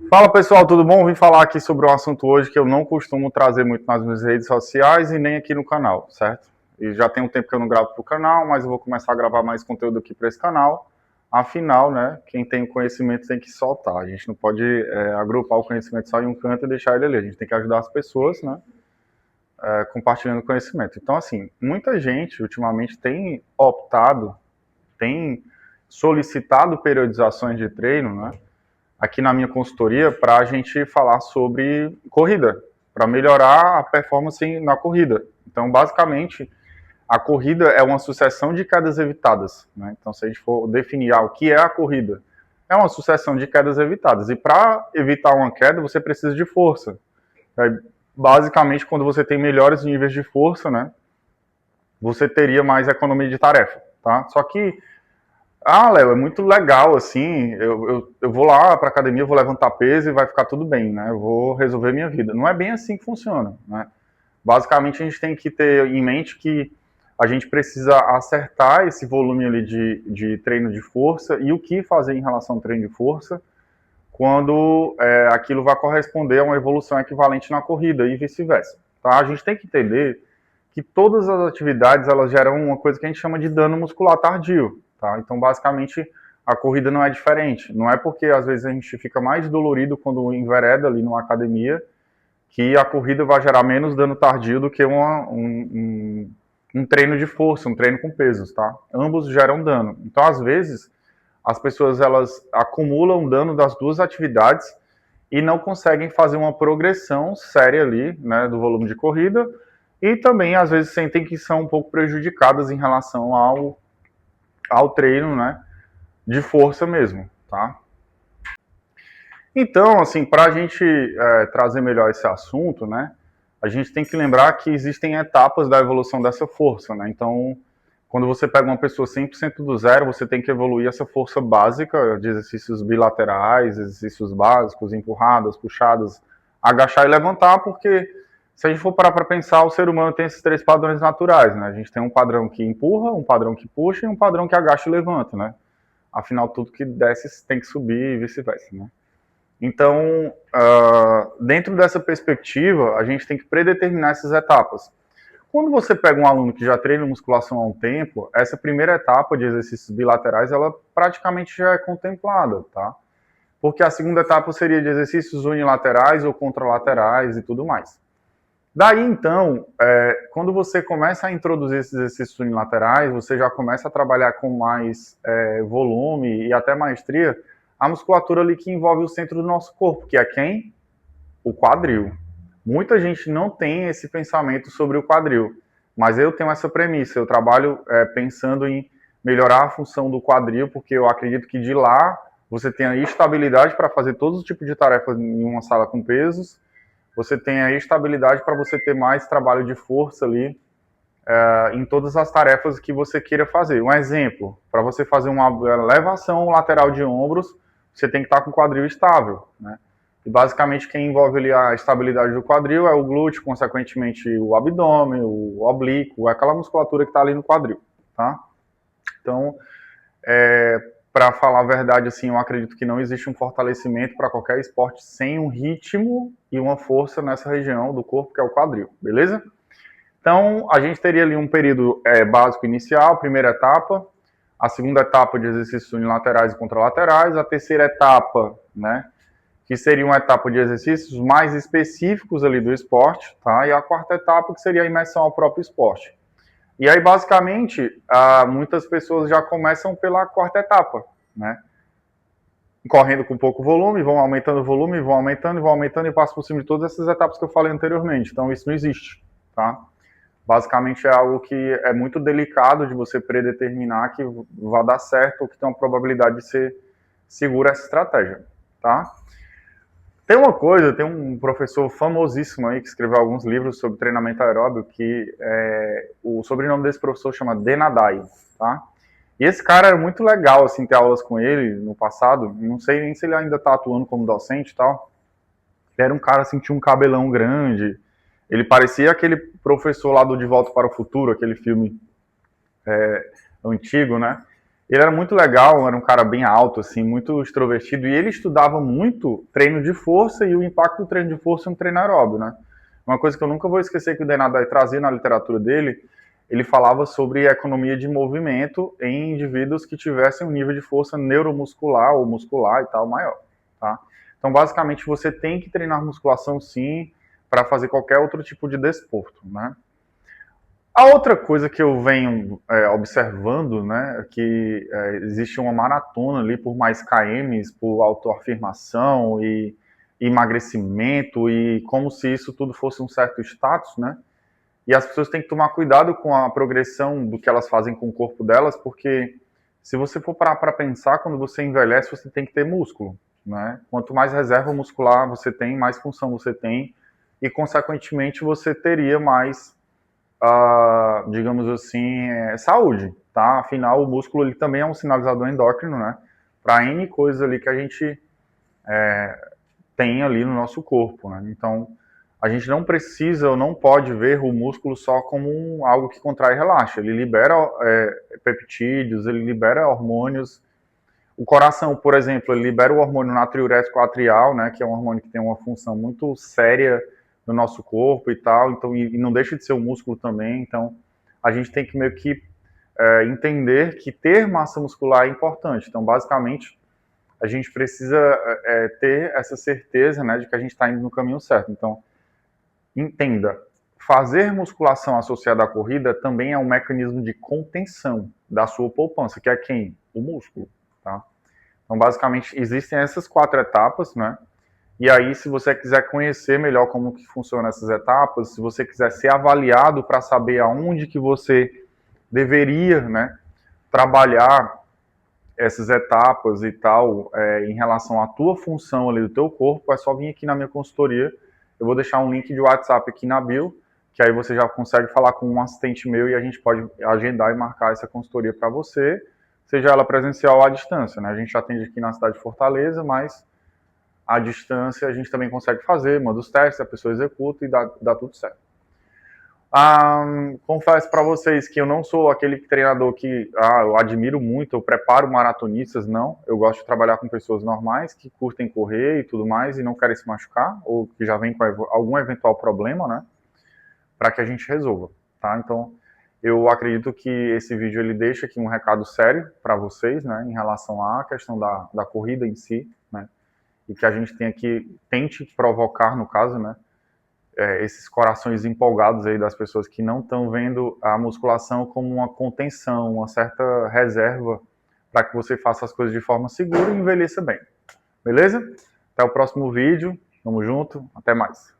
Fala pessoal, tudo bom? Vim falar aqui sobre um assunto hoje que eu não costumo trazer muito nas minhas redes sociais e nem aqui no canal, certo? E já tem um tempo que eu não gravo para o canal, mas eu vou começar a gravar mais conteúdo aqui para esse canal. Afinal, né, quem tem o conhecimento tem que soltar. A gente não pode agrupar o conhecimento só em um canto e deixar ele ali. A gente tem que ajudar as pessoas, né, compartilhando conhecimento. Então, assim, muita gente ultimamente tem optado, tem solicitado periodizações de treino, né, aqui na minha consultoria para a gente falar sobre corrida, para melhorar a performance na corrida. Então, basicamente, a corrida é uma sucessão de quedas evitadas, né? Então, se a gente for definir o que é a corrida, é uma sucessão de quedas evitadas. E para evitar uma queda, você precisa de força. Basicamente, quando você tem melhores níveis de força, né, você teria mais economia de tarefa, tá? Só que Léo, é muito legal, assim, eu vou lá para academia, vou levantar peso e vai ficar tudo bem, né? Eu vou resolver minha vida. Não é bem assim que funciona, né? Basicamente, a gente tem que ter em mente que a gente precisa acertar esse volume ali de treino de força e o que fazer em relação ao treino de força quando aquilo vai corresponder a uma evolução equivalente na corrida e vice-versa, tá? A gente tem que entender que todas as atividades, elas geram uma coisa que a gente chama de dano muscular tardio, tá? Então, basicamente, a corrida não é diferente. Não é porque, às vezes, a gente fica mais dolorido quando envereda ali numa academia que a corrida vai gerar menos dano tardio do que um treino de força, um treino com pesos, tá? Ambos geram dano. Então, às vezes, as pessoas, elas acumulam dano das duas atividades e não conseguem fazer uma progressão séria ali, né, do volume de corrida, e também às vezes sentem que são um pouco prejudicadas em relação ao treino, né, de força mesmo, tá? Então, assim, para a gente trazer melhor esse assunto, né, a gente tem que lembrar que existem etapas da evolução dessa força, né? Então, quando você pega uma pessoa 100% do zero, você tem que evoluir essa força básica de exercícios bilaterais, exercícios básicos, empurradas, puxadas, agachar e levantar, porque se a gente for parar para pensar, o ser humano tem esses três padrões naturais, né? A gente tem um padrão que empurra, um padrão que puxa e um padrão que agacha e levanta, né? Afinal, tudo que desce tem que subir e vice-versa, né? Então, dentro dessa perspectiva, a gente tem que predeterminar essas etapas. Quando você pega um aluno que já treina musculação há um tempo, essa primeira etapa de exercícios bilaterais, ela praticamente já é contemplada, tá? Porque a segunda etapa seria de exercícios unilaterais ou contralaterais e tudo mais. Daí, então, quando você começa a introduzir esses exercícios unilaterais, você já começa a trabalhar com mais volume e até maestria a musculatura ali que envolve o centro do nosso corpo, que é quem? O quadril. Muita gente não tem esse pensamento sobre o quadril, mas eu tenho essa premissa. Eu trabalho pensando em melhorar a função do quadril, porque eu acredito que de lá você tem a estabilidade para fazer todos os tipos de tarefas em uma sala com pesos, você tem a estabilidade para você ter mais trabalho de força ali em todas as tarefas que você queira fazer. Um exemplo, para você fazer uma elevação lateral de ombros, você tem que estar com o quadril estável, né? E basicamente quem envolve ali a estabilidade do quadril é o glúteo, consequentemente o abdômen, o oblíquo, aquela musculatura que está ali no quadril, tá? Então, para falar a verdade, assim, eu acredito que não existe um fortalecimento para qualquer esporte sem um ritmo e uma força nessa região do corpo, que é o quadril, beleza? Então, a gente teria ali um período básico inicial, primeira etapa, a segunda etapa de exercícios unilaterais e contralaterais, a terceira etapa, né, que seria uma etapa de exercícios mais específicos ali do esporte, tá? E a quarta etapa, que seria a imersão ao próprio esporte. E aí, basicamente, muitas pessoas já começam pela quarta etapa, né? Correndo com pouco volume, vão aumentando o volume, vão aumentando e passam por cima de todas essas etapas que eu falei anteriormente. Então, isso não existe, tá? Basicamente, é algo que é muito delicado de você predeterminar que vai dar certo ou que tem uma probabilidade de ser segura essa estratégia, tá? Tem uma coisa, tem um professor famosíssimo aí que escreveu alguns livros sobre treinamento aeróbio que o sobrenome desse professor chama Denadai, tá? E esse cara era muito legal, assim, ter aulas com ele no passado. Não sei nem se ele ainda tá atuando como docente e tal. Ele era um cara, assim, que tinha um cabelão grande. Ele parecia aquele professor lá do De Volta para o Futuro, aquele filme antigo, né? Ele era muito legal, era um cara bem alto, assim, muito extrovertido, e ele estudava muito treino de força e o impacto do treino de força no treino aeróbio, né? Uma coisa que eu nunca vou esquecer que o Denadai trazia na literatura dele, ele falava sobre a economia de movimento em indivíduos que tivessem um nível de força neuromuscular ou muscular e tal maior, tá? Então, basicamente, você tem que treinar musculação, sim, para fazer qualquer outro tipo de desporto, né? A outra coisa que eu venho observando, né, é que existe uma maratona ali por mais KMs, por autoafirmação e emagrecimento, e como se isso tudo fosse um certo status, né? E as pessoas têm que tomar cuidado com a progressão do que elas fazem com o corpo delas, porque se você for parar para pensar, quando você envelhece, você tem que ter músculo, né? Quanto mais reserva muscular você tem, mais função você tem, e consequentemente você teria mais digamos assim, saúde, tá? Afinal, o músculo ele também é um sinalizador endócrino, né? Para N coisas ali que a gente tem ali no nosso corpo, né? Então, a gente não precisa ou não pode ver o músculo só como algo que contrai e relaxa. Ele libera peptídeos, ele libera hormônios. O coração, por exemplo, ele libera o hormônio natriurético atrial, né? Que é um hormônio que tem uma função muito séria no nosso corpo e tal. Então, e não deixa de ser um músculo também. Então, a gente tem que meio que entender que ter massa muscular é importante. Então, basicamente, a gente precisa ter essa certeza, né, de que a gente está indo no caminho certo. Então, entenda, fazer musculação associada à corrida também é um mecanismo de contenção da sua poupança, que é quem? O músculo, tá? Então, basicamente, existem essas 4 etapas, né? E aí, se você quiser conhecer melhor como que funcionam essas etapas, se você quiser ser avaliado para saber aonde que você deveria, né, trabalhar essas etapas e tal, em relação à tua função ali do teu corpo, é só vir aqui na minha consultoria. Eu vou deixar um link de WhatsApp aqui na bio, que aí você já consegue falar com um assistente meu e a gente pode agendar e marcar essa consultoria para você, seja ela presencial ou à distância, né? A gente atende aqui na cidade de Fortaleza, mas à distância a gente também consegue fazer, manda os testes, a pessoa executa e dá tudo certo. Confesso para vocês que eu não sou aquele treinador que eu admiro muito, eu preparo maratonistas, não. Eu gosto de trabalhar com pessoas normais que curtem correr e tudo mais e não querem se machucar, ou que já vem com algum eventual problema, né? Para que a gente resolva, tá? Então, eu acredito que esse vídeo ele deixa aqui um recado sério para vocês, né? Em relação à questão da corrida em si, né? E que a gente tente provocar, no caso, né? Esses corações empolgados aí das pessoas que não estão vendo a musculação como uma contenção, uma certa reserva para que você faça as coisas de forma segura e envelheça bem. Beleza? Até o próximo vídeo. Tamo junto. Até mais.